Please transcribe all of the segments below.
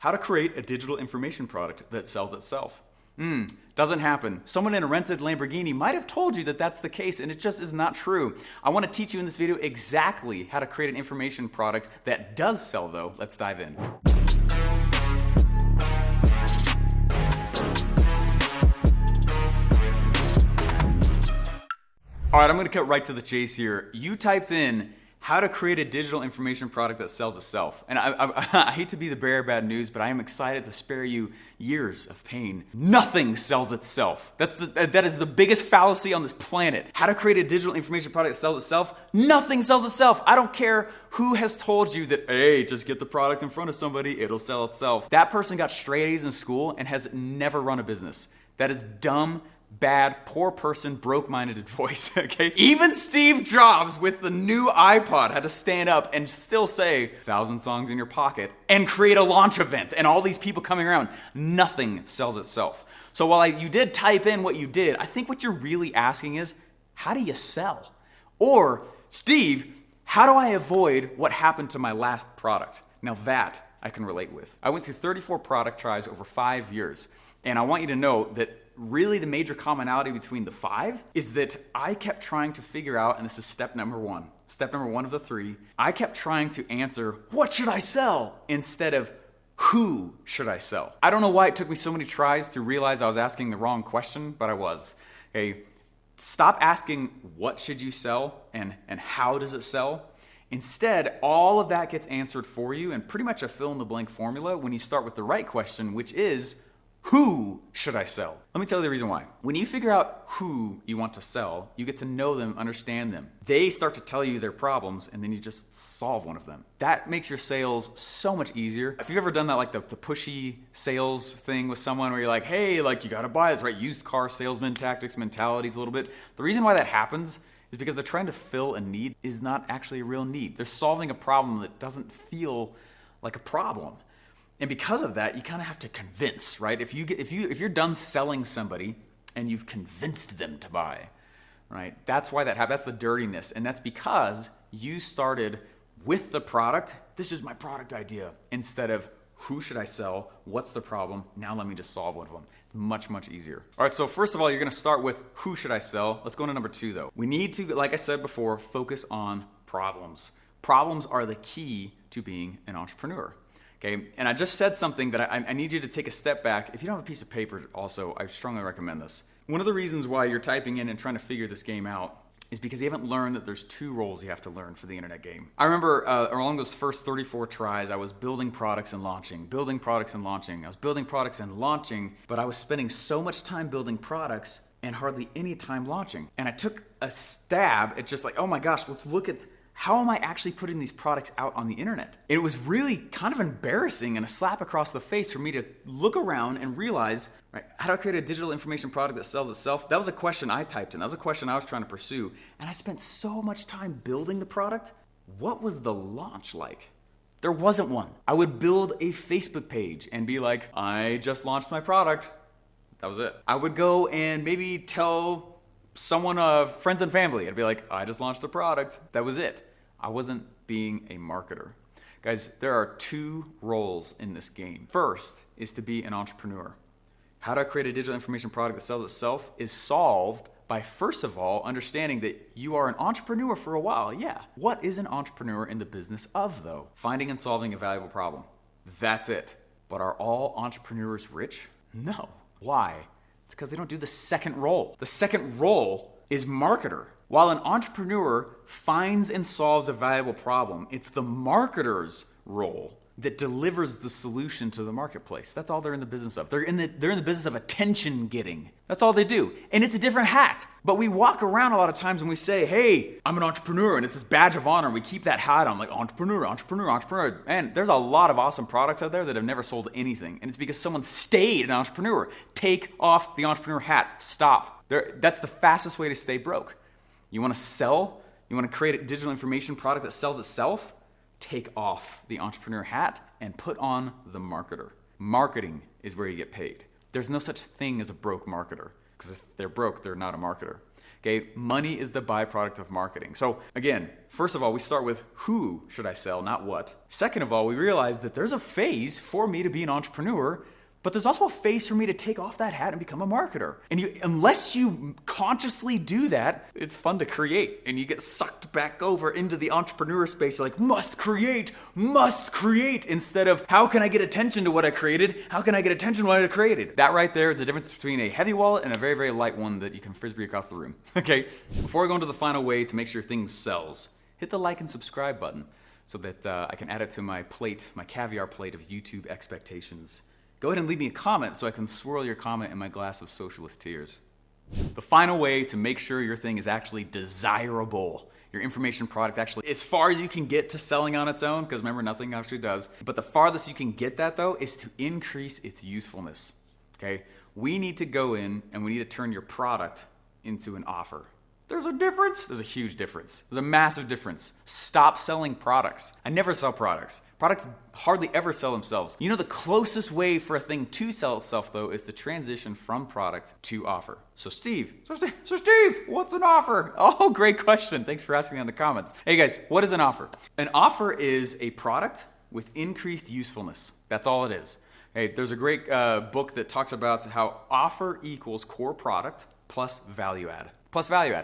How to create a digital information product that sells itself. Doesn't happen. Someone in a rented Lamborghini might have told you that that's the case, and it just is not true. I want to teach you in this video exactly how to create an information product that does sell though. Let's dive in. All right, I'm gonna cut right to the chase here. You typed in how to create a digital information product that sells itself. And I hate to be the bearer of bad news, but I am excited to spare you years of pain. Nothing sells itself. That is the biggest fallacy on this planet. How to create a digital information product that sells itself? Nothing sells itself. I don't care who has told you that, hey, just get the product in front of somebody, it'll sell itself. That person got straight A's in school and has never run a business. That is dumb, bad, poor person, broke-minded advice, okay? Even Steve Jobs with the new iPod had to stand up and still say, 1,000 songs in your pocket, and create a launch event, and all these people coming around. Nothing sells itself. So while you did type in what you did, I think what you're really asking is, how do you sell? Or, Steve, how do I avoid what happened to my last product? Now that I can relate with. I went through 34 product tries over 5 years, and I want you to know that really the major commonality between the 5 is that I kept trying to figure out, and this is step number 1 of the 3, I kept trying to answer, what should I sell? Instead of, who should I sell? I don't know why it took me so many tries to realize I was asking the wrong question, but I was. Okay, stop asking what should you sell and how does it sell? Instead, all of that gets answered for you in pretty much a fill-in-the-blank formula when you start with the right question, which is, who should I sell? Let me tell you the reason why. When you figure out who you want to sell, you get to know them, understand them. They start to tell you their problems, and then you just solve one of them. That makes your sales so much easier. If you've ever done that, like the pushy sales thing with someone where you're like, hey, like you gotta buy this, right? Used car salesman tactics, mentalities a little bit. The reason why that happens is because they're trying to fill a need is not actually a real need. They're solving a problem that doesn't feel like a problem. And because of that, you kind of have to convince, right? If you're done selling somebody and you've convinced them to buy, right? That's why that happens. That's the dirtiness. And that's because you started with the product. This is my product idea. Instead of who should I sell? What's the problem? Now let me just solve one of them. It's much, much easier. All right, so first of all, you're gonna start with who should I sell? Let's go to number 2 though. We need to, like I said before, focus on problems. Problems are the key to being an entrepreneur. Okay, and I just said something that I need you to take a step back. If you don't have a piece of paper also, I strongly recommend this. One of the reasons why you're typing in and trying to figure this game out is because you haven't learned that there's 2 roles you have to learn for the internet game. I remember along those first 34 tries, I was building products and launching, building products and launching. I was building products and launching, but I was spending so much time building products and hardly any time launching. And I took a stab at just like, oh my gosh, let's look at how am I actually putting these products out on the internet? It was really kind of embarrassing and a slap across the face for me to look around and realize, right, how do I create a digital information product that sells itself? That was a question I typed in. That was a question I was trying to pursue. And I spent so much time building the product. What was the launch like? There wasn't one. I would build a Facebook page and be like, I just launched my product. That was it. I would go and maybe tell someone of friends and family. I'd be like, I just launched a product. That was it. I wasn't being a marketer. Guys, there are 2 roles in this game. First is to be an entrepreneur. How to create a digital information product that sells itself is solved by, first of all, understanding that you are an entrepreneur for a while. Yeah. What is an entrepreneur in the business of, though? Finding and solving a valuable problem. That's it. But are all entrepreneurs rich? No. Why? It's because they don't do the second role. The second role is marketer. While an entrepreneur finds and solves a valuable problem, it's the marketer's role that delivers the solution to the marketplace. That's all they're in the business of. They're in the business of attention getting. That's all they do. And it's a different hat. But we walk around a lot of times and we say, hey, I'm an entrepreneur, and it's this badge of honor, and we keep that hat on, like entrepreneur, entrepreneur, entrepreneur. And there's a lot of awesome products out there that have never sold anything. And it's because someone stayed an entrepreneur. Take off the entrepreneur hat. Stop. That's the fastest way to stay broke. You want to sell? You want to create a digital information product that sells itself? Take off the entrepreneur hat and put on the marketer. Marketing is where you get paid. There's no such thing as a broke marketer, because if they're broke, they're not a marketer. Okay, money is the byproduct of marketing. So again, first of all, we start with who should I sell, not what. Second of all, we realize that there's a phase for me to be an entrepreneur, but there's also a phase for me to take off that hat and become a marketer. And unless you consciously do that, it's fun to create. And you get sucked back over into the entrepreneur space. You're like, must create, instead of how can I get attention to what I created? How can I get attention to what I created? That right there is the difference between a heavy wallet and a very, very light one that you can frisbee across the room. Okay, before we go into the final way to make sure things sells, hit the like and subscribe button so that I can add it to my plate, my caviar plate of YouTube expectations. Go ahead and leave me a comment so I can swirl your comment in my glass of socialist tears. The final way to make sure your thing is actually desirable, your information product actually, as far as you can get to selling on its own, because remember, nothing actually does, but the farthest you can get that though is to increase its usefulness, okay? We need to go in and we need to turn your product into an offer. There's a difference. There's a huge difference. There's a massive difference. Stop selling products. I never sell products. Products hardly ever sell themselves. You know, the closest way for a thing to sell itself, though, is to transition from product to offer. So Steve, what's an offer? Oh, great question. Thanks for asking in the comments. Hey guys, what is an offer? An offer is a product with increased usefulness. That's all it is. Hey, there's a great book that talks about how offer equals core product plus value add.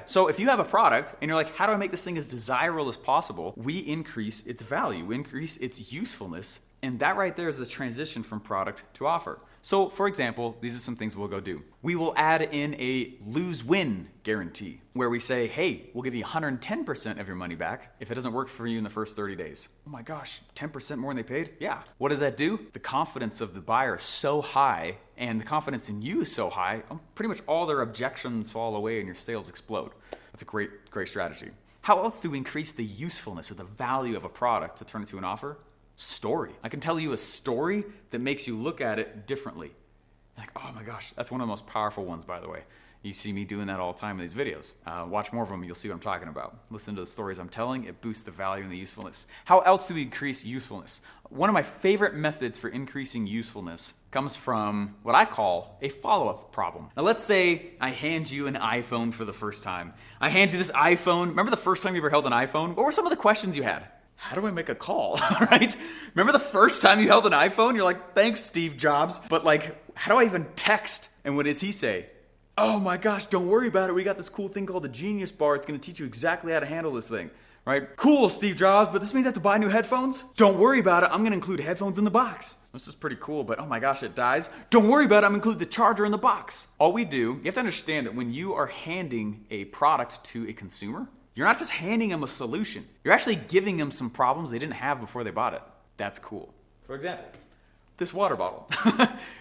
So if you have a product and you're like, how do I make this thing as desirable as possible? We increase its value, we increase its usefulness, and that right there is the transition from product to offer. So for example, these are some things we'll go do. We will add in a lose-win guarantee where we say, hey, we'll give you 110% of your money back if it doesn't work for you in the first 30 days. Oh my gosh, 10% more than they paid? Yeah. What does that do? The confidence of the buyer is so high and the confidence in you is so high, pretty much all their objections fall away and your sales explode. That's a great strategy. How else do we increase the usefulness or the value of a product to turn it to an offer? Story. I can tell you a story that makes you look at it differently. Like, oh my gosh, that's one of the most powerful ones, by the way. You see me doing that all the time in these videos. Watch more of them, you'll see what I'm talking about. Listen to the stories I'm telling, it boosts the value and the usefulness. How else do we increase usefulness? One of my favorite methods for increasing usefulness comes from what I call a follow-up problem. Now let's say I hand you an iPhone for the first time. I hand you this iPhone. Remember the first time you ever held an iPhone? What were some of the questions you had? How do I make a call, right? Remember the first time you held an iPhone? You're like, thanks, Steve Jobs. But like, how do I even text? And what does he say? Oh my gosh, don't worry about it. We got this cool thing called the Genius Bar. It's going to teach you exactly how to handle this thing, right? Cool, Steve Jobs, but this means I have to buy new headphones? Don't worry about it. I'm going to include headphones in the box. This is pretty cool, but oh my gosh, it dies. Don't worry about it. I'm going to include the charger in the box. All we do, you have to understand that when you are handing a product to a consumer, you're not just handing them a solution. You're actually giving them some problems they didn't have before they bought it. That's cool. For example, this water bottle.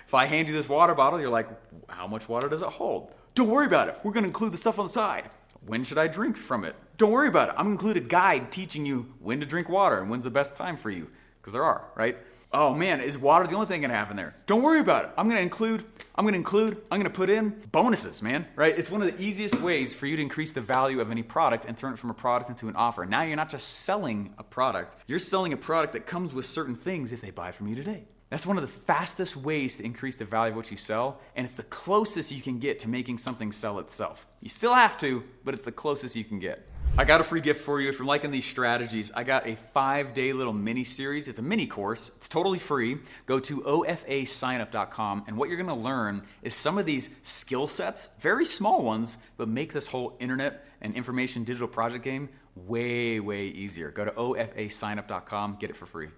If I hand you this water bottle, you're like, how much water does it hold? Don't worry about it. We're going to include the stuff on the side. When should I drink from it? Don't worry about it. I'm going to include a guide teaching you when to drink water and when's the best time for you. Because there are, right? Oh man, is water the only thing I'm gonna have in there? Don't worry about it. I'm gonna put in bonuses, man, right? It's one of the easiest ways for you to increase the value of any product and turn it from a product into an offer. Now you're not just selling a product, you're selling a product that comes with certain things if they buy from you today. That's one of the fastest ways to increase the value of what you sell, and it's the closest you can get to making something sell itself. You still have to, but it's the closest you can get. I got a free gift for you. If you're liking these strategies, I got a 5-day little mini series. It's a mini course. It's totally free. Go to ofasignup.com, and what you're gonna learn is some of these skill sets, very small ones, but make this whole internet and information digital project game way, way easier. Go to ofasignup.com, get it for free.